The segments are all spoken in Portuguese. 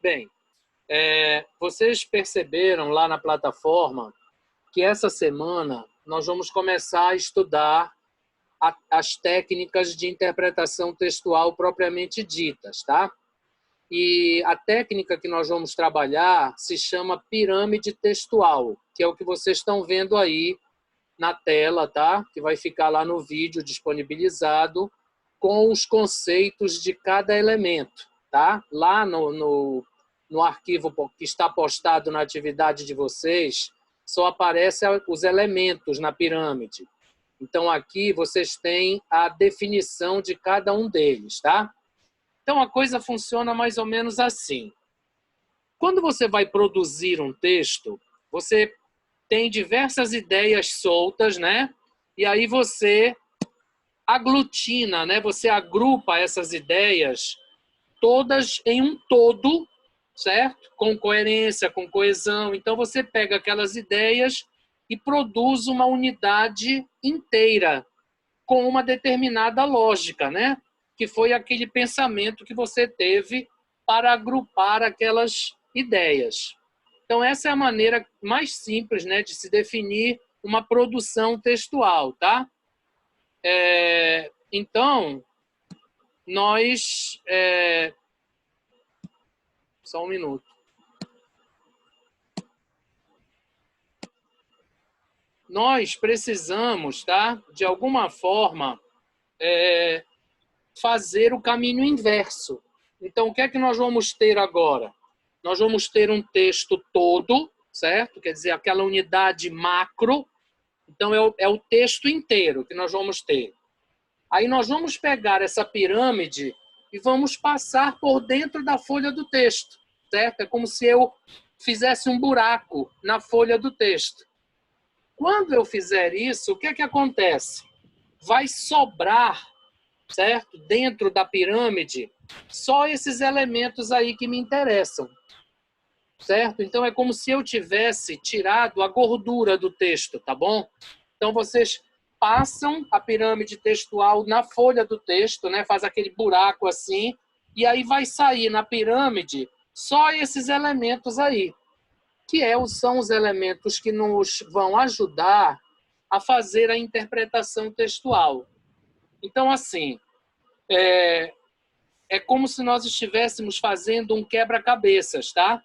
Bem, vocês perceberam lá na plataforma que essa semana nós vamos começar a estudar as técnicas de interpretação textual propriamente ditas, tá? E a técnica que nós vamos trabalhar se chama pirâmide textual, que é o que vocês estão vendo aí na tela, tá? Que vai ficar lá no vídeo disponibilizado com os conceitos de cada elemento, tá? Lá no arquivo que está postado na atividade de vocês, só aparecem os elementos na pirâmide. Então, aqui vocês têm a definição de cada um deles, tá? Então, a coisa funciona mais ou menos assim. Quando você vai produzir um texto, você tem diversas ideias soltas, né? E aí você aglutina, né? Você agrupa essas ideias todas em um todo, certo? Com coerência, com coesão. Então, você pega aquelas ideias e produz uma unidade inteira com uma determinada lógica, né? Que foi aquele pensamento que você teve para agrupar aquelas ideias. Então, essa é a maneira mais simples, né, de se definir uma produção textual, tá? Então, nós... Só um minuto. Nós precisamos, tá, de alguma forma, fazer o caminho inverso. Então, o que é que nós vamos ter agora? Nós vamos ter um texto todo, certo? Quer dizer, aquela unidade macro. Então, é o texto inteiro que nós vamos ter. Aí nós vamos pegar essa pirâmide e vamos passar por dentro da folha do texto, certo? É como se eu fizesse um buraco na folha do texto. Quando eu fizer isso, o que é que acontece? Vai sobrar, certo? Dentro da pirâmide, só esses elementos aí que me interessam, certo? Então, é como se eu tivesse tirado a gordura do texto, tá bom? Então, vocês passam a pirâmide textual na folha do texto, né? Faz aquele buraco assim, e aí vai sair na pirâmide só esses elementos aí, que são os elementos que nos vão ajudar a fazer a interpretação textual. Então, assim, é como se nós estivéssemos fazendo um quebra-cabeças, tá?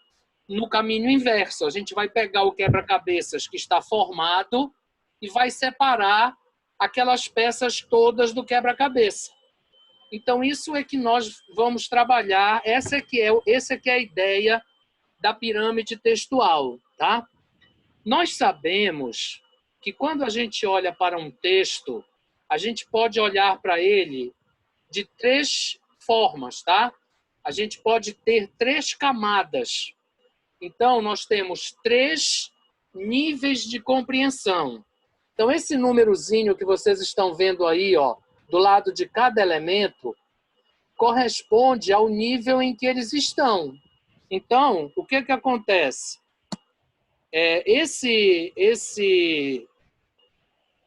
No caminho inverso, a gente vai pegar o quebra-cabeças que está formado e vai separar aquelas peças todas do quebra-cabeça. Então, isso é que nós vamos trabalhar, essa é que é a ideia da pirâmide textual, tá? Nós sabemos que quando a gente olha para um texto, a gente pode olhar para ele de 3 formas, tá? A gente pode ter 3 camadas. Então, nós temos 3 níveis de compreensão. Então, esse númerozinho que vocês estão vendo aí, ó, do lado de cada elemento, corresponde ao nível em que eles estão. Então, o que acontece? Esse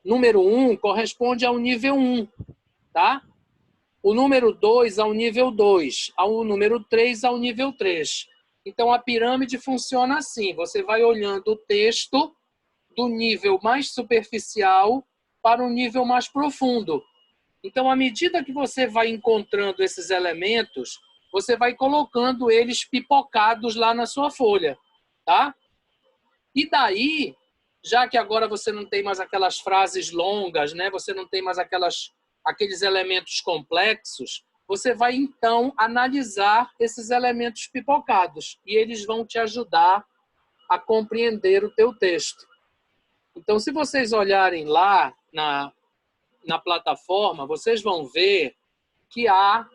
número 1 corresponde ao nível 1, tá? O número 2 ao nível 2, ao número 3 ao nível 3. Então, a pirâmide funciona assim, você vai olhando o texto do nível mais superficial para o nível mais profundo. Então, à medida que você vai encontrando esses elementos, você vai colocando eles pipocados lá na sua folha, tá? E daí, já que agora você não tem mais aquelas frases longas, né? Você não tem mais aqueles elementos complexos, você vai, então, analisar esses elementos pipocados e eles vão te ajudar a compreender o teu texto. Então, se vocês olharem lá na plataforma, vocês vão ver que há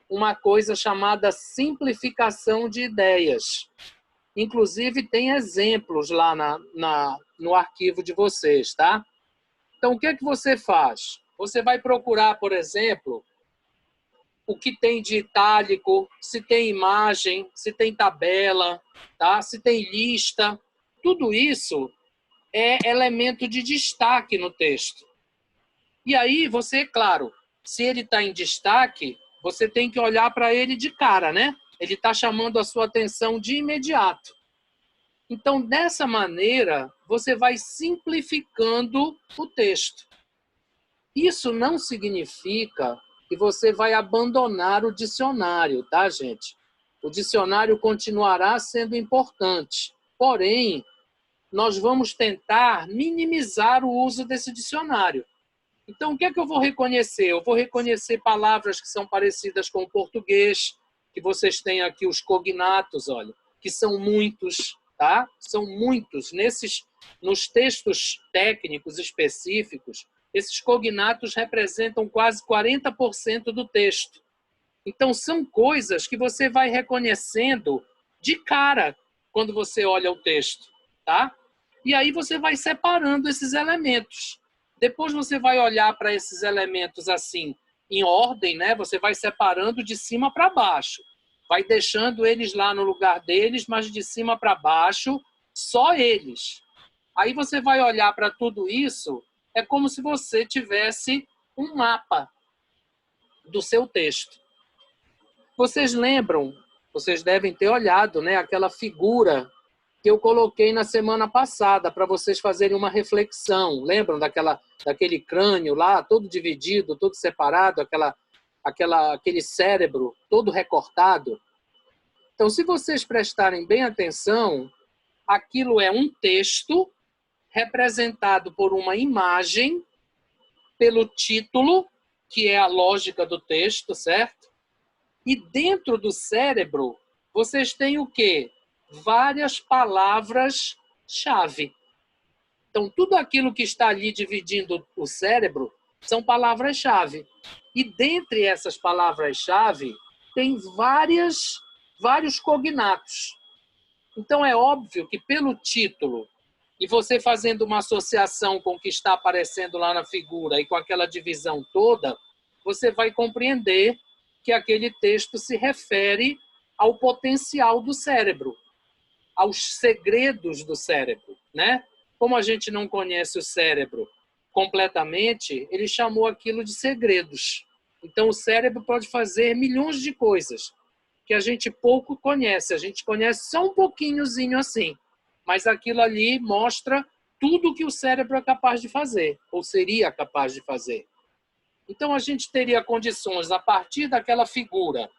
uma coisa chamada simplificação de ideias. Inclusive, tem exemplos lá no arquivo de vocês, tá? Então, o que é que você faz? Você vai procurar, por exemplo, o que tem de itálico, se tem imagem, se tem tabela, tá? Se tem lista. Tudo isso é elemento de destaque no texto. E aí, você, claro, se ele está em destaque, você tem que olhar para ele de cara, né? Ele está chamando a sua atenção de imediato. Então, dessa maneira, você vai simplificando o texto. Isso não significa que você vai abandonar o dicionário, tá, gente? O dicionário continuará sendo importante. Porém, nós vamos tentar minimizar o uso desse dicionário. Então, o que é que eu vou reconhecer? Eu vou reconhecer palavras que são parecidas com o português, que vocês têm aqui os cognatos, olha, que são muitos, tá? São muitos. Nos textos técnicos específicos, esses cognatos representam quase 40% do texto. Então, são coisas que você vai reconhecendo de cara quando você olha o texto, tá? E aí você vai separando esses elementos. Depois você vai olhar para esses elementos assim, em ordem, né? Você vai separando de cima para baixo. Vai deixando eles lá no lugar deles, mas de cima para baixo, só eles. Aí você vai olhar para tudo isso, é como se você tivesse um mapa do seu texto. Vocês lembram, vocês devem ter olhado, né, aquela figura que eu coloquei na semana passada para vocês fazerem uma reflexão. Lembram daquele crânio lá, todo dividido, todo separado, aquele cérebro todo recortado? Então, se vocês prestarem bem atenção, aquilo é um texto representado por uma imagem, pelo título, que é a lógica do texto, certo? E dentro do cérebro, vocês têm o quê? Várias palavras-chave. Então, tudo aquilo que está ali dividindo o cérebro são palavras-chave. E dentre essas palavras-chave, tem vários cognatos. Então, é óbvio que pelo título, e você fazendo uma associação com o que está aparecendo lá na figura e com aquela divisão toda, você vai compreender que aquele texto se refere ao potencial do cérebro, aos segredos do cérebro, né? Como a gente não conhece o cérebro completamente, ele chamou aquilo de segredos. Então, o cérebro pode fazer milhões de coisas que a gente pouco conhece. A gente conhece só um pouquinhozinho assim, mas aquilo ali mostra tudo que o cérebro é capaz de fazer, ou seria capaz de fazer. Então, a gente teria condições, a partir daquela figura,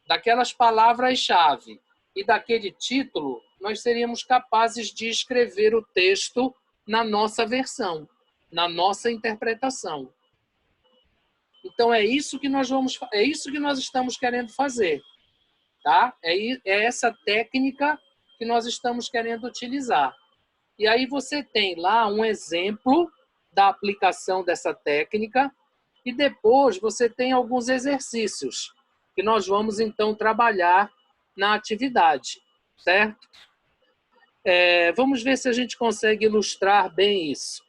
daquelas palavras-chave e daquele título, nós seríamos capazes de escrever o texto na nossa versão, na nossa interpretação. Então, é isso que nós estamos querendo fazer, tá? É essa técnica que nós estamos querendo utilizar. E aí você tem lá um exemplo da aplicação dessa técnica e depois você tem alguns exercícios que nós vamos, então, trabalhar na atividade, certo? Vamos ver se a gente consegue ilustrar bem isso.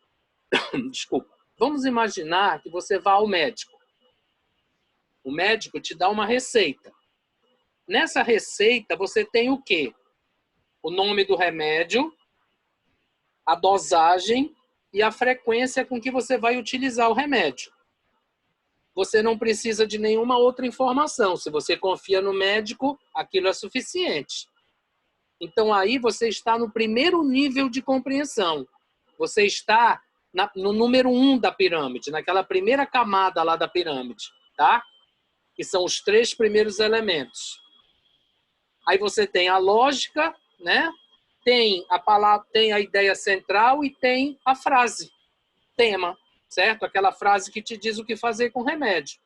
Desculpa. Vamos imaginar que você vá ao médico. O médico te dá uma receita. Nessa receita, você tem o quê? O nome do remédio, a dosagem e a frequência com que você vai utilizar o remédio. Você não precisa de nenhuma outra informação. Se você confia no médico, aquilo é suficiente. Então, aí você está no primeiro nível de compreensão. Você está no número 1 da pirâmide, naquela primeira camada lá da pirâmide, tá? Que são os 3 primeiros elementos. Aí você tem a lógica, né? Tem a palavra, tem a ideia central e tem a frase, tema, certo? Aquela frase que te diz o que fazer com o remédio.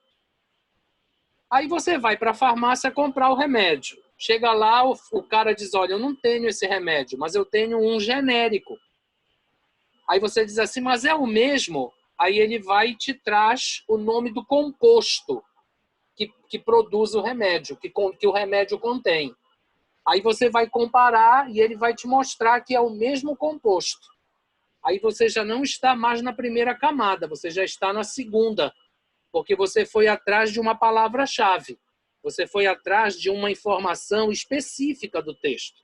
Aí você vai para a farmácia comprar o remédio. Chega lá, o cara diz, olha, eu não tenho esse remédio, mas eu tenho um genérico. Aí você diz assim, mas é o mesmo? Aí ele vai e te traz o nome do composto que produz o remédio, que o remédio contém. Aí você vai comparar e ele vai te mostrar que é o mesmo composto. Aí você já não está mais na primeira camada, você já está na segunda, porque você foi atrás de uma palavra-chave. Você foi atrás de uma informação específica do texto,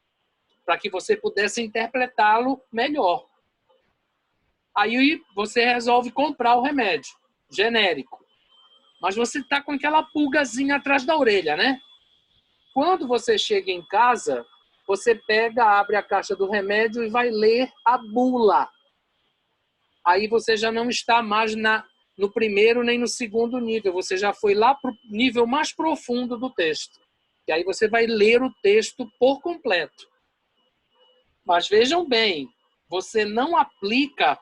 para que você pudesse interpretá-lo melhor. Aí você resolve comprar o remédio genérico. Mas você está com aquela pulgazinha atrás da orelha, né? Quando você chega em casa, você pega, abre a caixa do remédio e vai ler a bula. Aí você já não está mais no primeiro nem no segundo nível, você já foi lá para o nível mais profundo do texto. E aí você vai ler o texto por completo. Mas vejam bem, você não aplica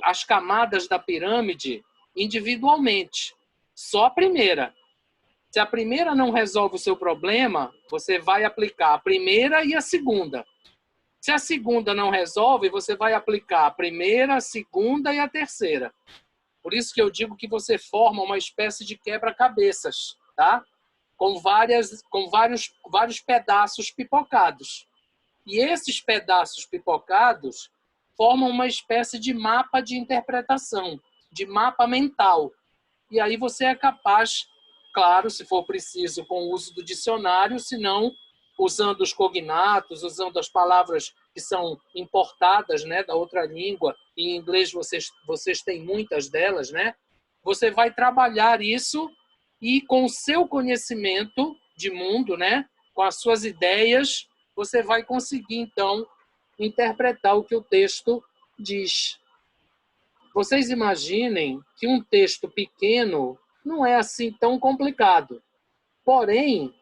as camadas da pirâmide individualmente, só a primeira. Se a primeira não resolve o seu problema, você vai aplicar a primeira e a segunda. Se a segunda não resolve, você vai aplicar a primeira, a segunda e a terceira. Por isso que eu digo que você forma uma espécie de quebra-cabeças, tá? Com vários pedaços pipocados. E esses pedaços pipocados formam uma espécie de mapa de interpretação, de mapa mental. E aí você é capaz, claro, se for preciso, com o uso do dicionário, se não, usando os cognatos, usando as palavras que são importadas, né, da outra língua, e em inglês vocês têm muitas delas, né? Você vai trabalhar isso e com o seu conhecimento de mundo, né, com as suas ideias, você vai conseguir, então, interpretar o que o texto diz. Vocês imaginem que um texto pequeno não é assim tão complicado. Porém,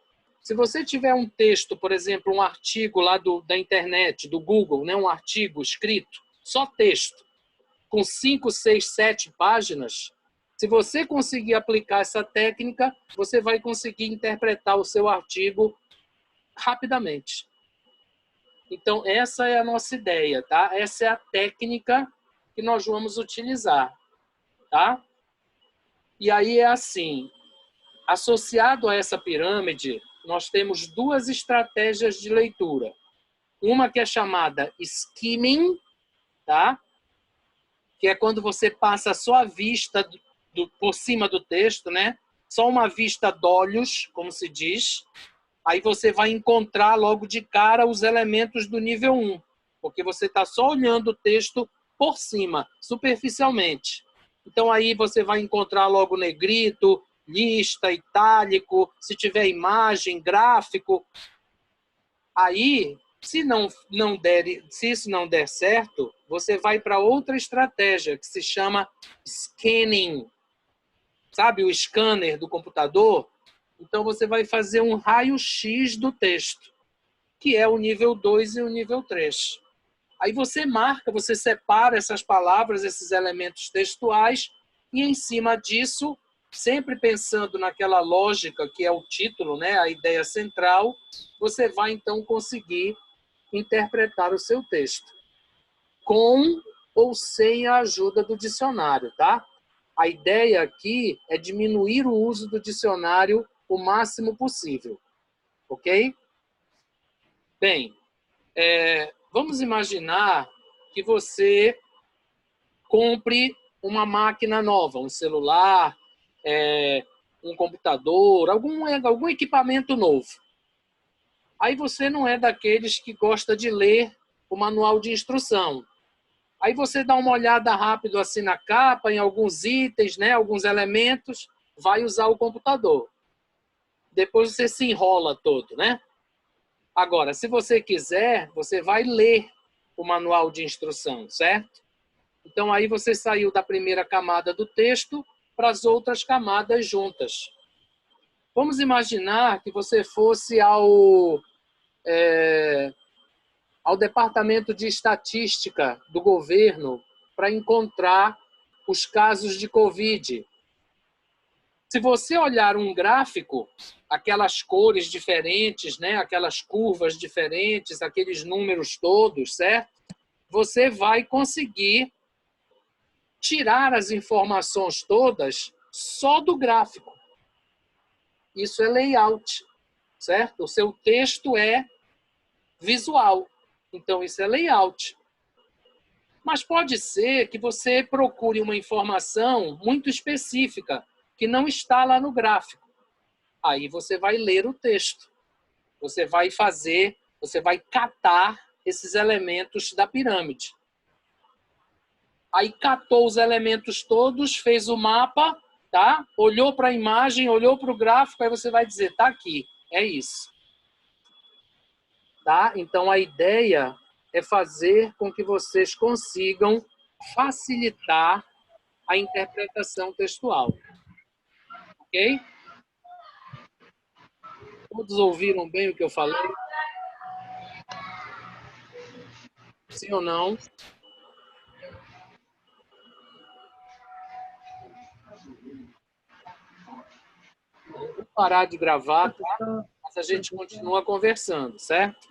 se você tiver um texto, por exemplo, um artigo lá da internet, do Google, né, um artigo escrito, só texto, com 5, 6, 7 páginas, se você conseguir aplicar essa técnica, você vai conseguir interpretar o seu artigo rapidamente. Então, essa é a nossa ideia, tá? Essa é a técnica que nós vamos utilizar, tá? E aí é assim, associado a essa pirâmide, nós temos duas estratégias de leitura. Uma que é chamada skimming, tá? Que é quando você passa só a vista por cima do texto, né? Só uma vista d'olhos, como se diz. Aí você vai encontrar logo de cara os elementos do nível 1, porque você está só olhando o texto por cima, superficialmente. Então aí você vai encontrar logo negrito, lista, itálico, se tiver imagem, gráfico. Aí, se isso não der certo, você vai para outra estratégia que se chama scanning. Sabe o scanner do computador? Então você vai fazer um raio-x do texto, que é o nível 2 e o nível 3. Aí você marca, você separa essas palavras, esses elementos textuais, e em cima disso, sempre pensando naquela lógica que é o título, né, a ideia central, você vai então conseguir interpretar o seu texto, com ou sem a ajuda do dicionário, tá? A ideia aqui é diminuir o uso do dicionário o máximo possível, ok? Bem, vamos imaginar que você compre uma máquina nova, um celular, um computador, algum equipamento novo. Aí você não é daqueles que gosta de ler o manual de instrução. Aí você dá uma olhada rápido assim na capa, em alguns itens, né, alguns elementos, vai usar o computador. Depois você se enrola todo, né? Agora, se você quiser, você vai ler o manual de instrução, certo? Então, aí você saiu da primeira camada do texto para as outras camadas juntas. Vamos imaginar que você fosse ao Departamento de Estatística do governo para encontrar os casos de Covid. Se você olhar um gráfico, aquelas cores diferentes, né, aquelas curvas diferentes, aqueles números todos, certo? Você vai conseguir tirar as informações todas só do gráfico. Isso é layout, certo? O seu texto é visual, então isso é layout. Mas pode ser que você procure uma informação muito específica que não está lá no gráfico. Aí você vai ler o texto. Você vai catar esses elementos da pirâmide. Aí catou os elementos todos, fez o mapa, tá? Olhou para a imagem, olhou para o gráfico, aí você vai dizer, tá aqui. É isso. Tá? Então, a ideia é fazer com que vocês consigam facilitar a interpretação textual. Ok? Todos ouviram bem o que eu falei? Sim ou não? Vou parar de gravar, tá? Mas a gente continua conversando, certo?